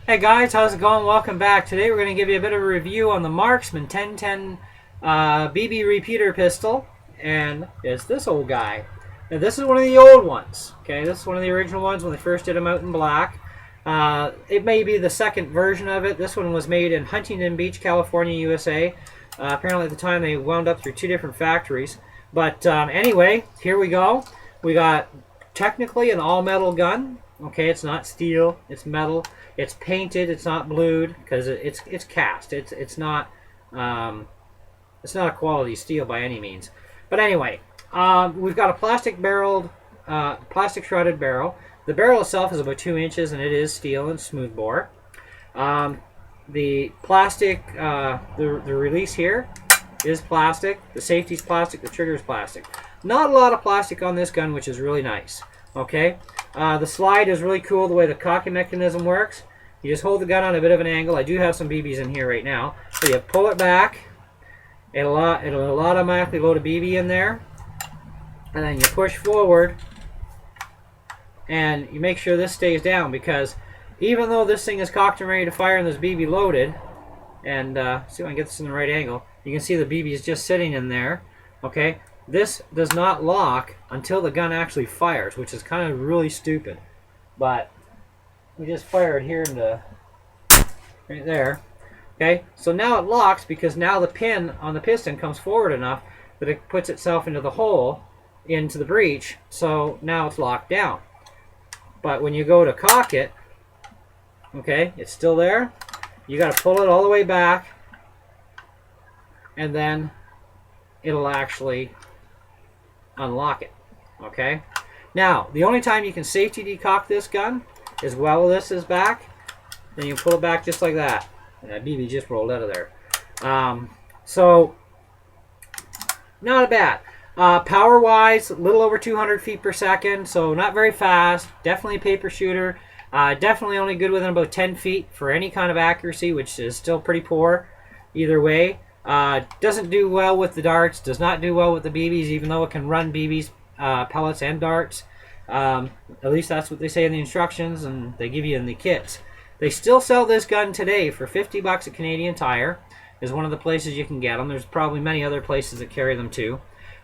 Hey guys, how's it going? Welcome back. Today we're going to give you a bit of a review on the Marksman 1010 BB repeater pistol, and it's this old guy. Now this is one of the old ones. Okay, this is one of the original ones when they first did them out in black. It may be the second version of it. This one was made in Huntington Beach, California, USA. Apparently at the time they wound up through two different factories. But anyway, here we go. We got technically an all-metal gun. Okay, it's not steel, it's metal. It's painted, it's not blued because it's cast. It's not a quality steel by any means. But anyway, we've got a plastic barreled, plastic shrouded barrel. The barrel itself is about 2 inches, and it is steel and smooth bore. The plastic, the release here is plastic. The safety's plastic. The trigger's plastic. Not a lot of plastic on this gun, which is really nice. Okay. The slide is really cool the way the cocking mechanism works. You just hold the gun on a bit of an angle. I do have some BBs in here right now. So you pull it back. It'll automatically load a BB in there. And then you push forward. And you make sure this stays down, because even though this thing is cocked and ready to fire and this BB loaded, and see if I can get this in the right angle, you can see the BB is just sitting in there. Okay. This does not lock until the gun actually fires, which is kind of really stupid. But we just fire it here into right there. Okay, so now it locks because now the pin on the piston comes forward enough that it puts itself into the hole, into the breech. So now it's locked down. But when you go to cock it, okay, it's still there. You got to pull it all the way back, and then it'll actually unlock it. Okay, now the only time you can safety decock this gun is while this is back. Then you pull it back just like that, and that BB just rolled out of there. So not bad. Power wise, a little over 200 feet per second, so not very fast. Definitely a paper shooter. Definitely only good within about 10 feet for any kind of accuracy, which is still pretty poor either way. Doesn't do well with the darts, does not do well with the BBs, even though it can run BBs, pellets, and darts. At least that's what they say in the instructions, and they give you in the kits. They still sell this gun today for 50 bucks at Canadian Tire, is one of the places you can get them. There's probably many other places that carry them too.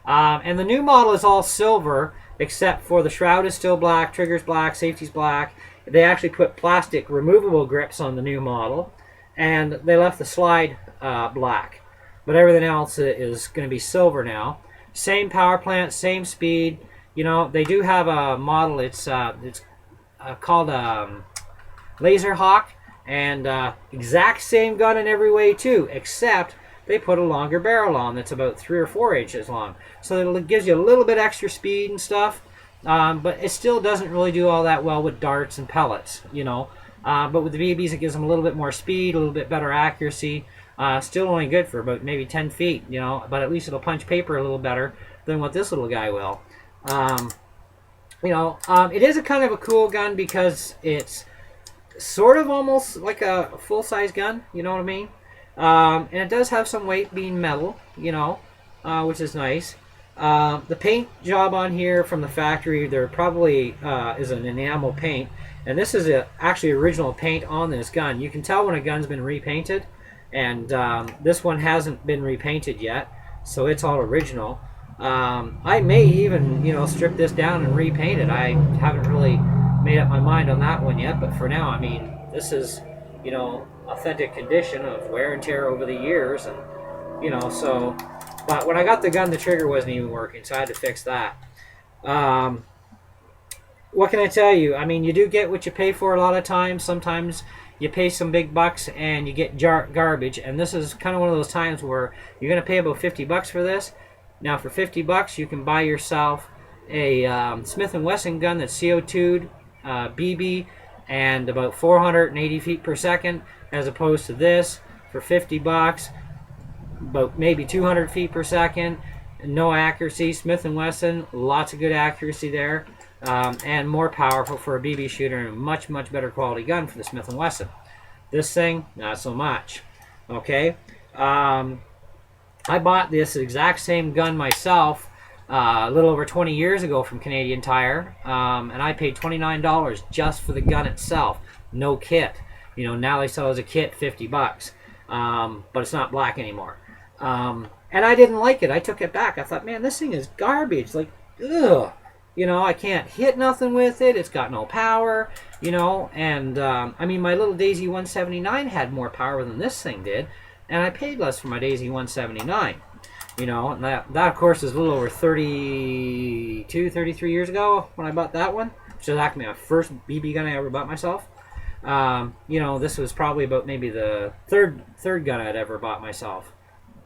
And the new model is all silver, except for the shroud is still black, trigger's black, safety's black. They actually put plastic removable grips on the new model, and they left the slide black. But everything else is going to be silver now. Same power plant, same speed. You know, they do have a model. It's called Laser Hawk, and exact same gun in every way too, except they put a longer barrel on that's about 3 or 4 inches long. So it gives you a little bit extra speed and stuff, but it still doesn't really do all that well with darts and pellets. You know, but with the BBs it gives them a little bit more speed, a little bit better accuracy. Still only good for about maybe 10 feet, you know, but at least it'll punch paper a little better than what this little guy will. It is a kind of a cool gun because it's sort of almost like a full-size gun, you know what I mean? And it does have some weight being metal, you know, which is nice. The paint job on here from the factory, there probably is an enamel paint, and this is actually original paint on this gun. You can tell when a gun's been repainted. And this one hasn't been repainted yet, so it's all original. I may even, you know, strip this down and repaint it. I haven't really made up my mind on that one yet, but for now, I mean, this is, you know, authentic condition of wear and tear over the years, and you know, so. But when I got the gun, the trigger wasn't even working, so I had to fix that. What can I tell you? I mean, you do get what you pay for a lot of times. Sometimes you pay some big bucks and you get garbage, and this is kind of one of those times where you're going to pay about 50 bucks for this. Now for 50 bucks you can buy yourself a Smith & Wesson gun that's CO2'd, BB, and about 480 feet per second, as opposed to this for 50 bucks, about maybe 200 feet per second, no accuracy. Smith & Wesson, lots of good accuracy there. And more powerful for a BB shooter, and a much better quality gun for the Smith & Wesson. This thing, not so much. Okay, I bought this exact same gun myself a little over 20 years ago from Canadian Tire, and I paid $29 just for the gun itself, no kit. You know, now they sell as a kit, $50, but it's not black anymore. And I didn't like it. I took it back. I thought, man, this thing is garbage. Like, ugh. You know, I can't hit nothing with it. It's got no power. You know, and I mean, my little Daisy 179 had more power than this thing did, and I paid less for my Daisy 179. You know, and that of course is a little over 32, 33 years ago when I bought that one, which is actually my first BB gun I ever bought myself. You know, this was probably about maybe the third gun I'd ever bought myself.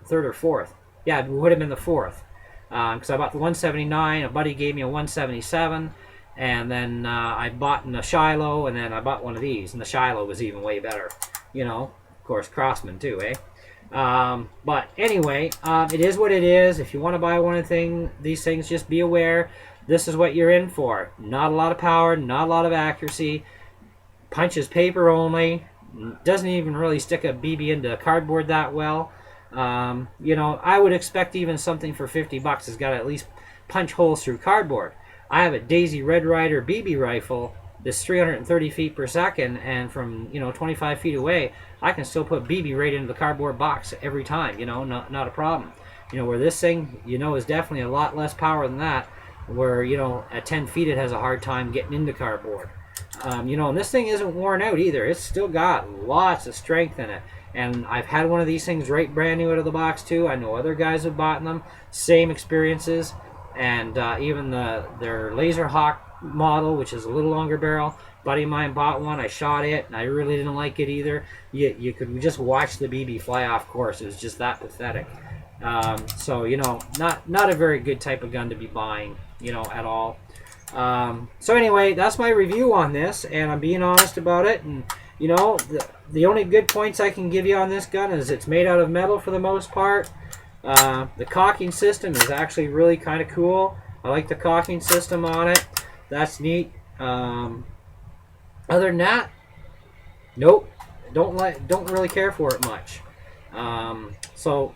Third or fourth. Yeah, it would have been the fourth. Because I bought the 179, a buddy gave me a 177, and then I bought in a Shiloh, and then I bought one of these, and the Shiloh was even way better. You know, of course, Crossman too, eh? But anyway, it is what it is. If you want to buy one of these things, just be aware. This is what you're in for. Not a lot of power, not a lot of accuracy. Punches paper only. Doesn't even really stick a BB into cardboard that well. You know, I would expect even something for $50 has got to at least punch holes through cardboard. I have a Daisy Red Ryder BB rifle that's 330 feet per second, and from, you know, 25 feet away, I can still put BB right into the cardboard box every time. You know, not a problem. You know, where this thing, you know, is definitely a lot less power than that. Where, you know, at 10 feet it has a hard time getting into cardboard. You know, and this thing isn't worn out either. It's still got lots of strength in it. And I've had one of these things right brand new out of the box too. I know other guys have bought them, same experiences, and even their Laser Hawk model, which is a little longer barrel. Buddy of mine bought one. I shot it, and I really didn't like it either. You could just watch the BB fly off course. It was just that pathetic. So, you know, not a very good type of gun to be buying, you know, at all. So anyway, that's my review on this, and I'm being honest about it. And you know, the only good points I can give you on this gun is it's made out of metal for the most part. The cocking system is actually really kind of cool. I like the cocking system on it. That's neat. Other than that, nope. Don't really care for it much. So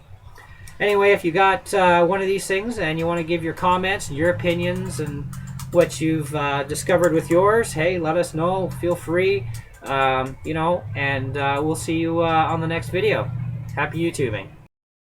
anyway, if you got one of these things and you want to give your comments and your opinions and what you've discovered with yours, hey, let us know. Feel free. You know, and we'll see you on the next video. Happy YouTubing.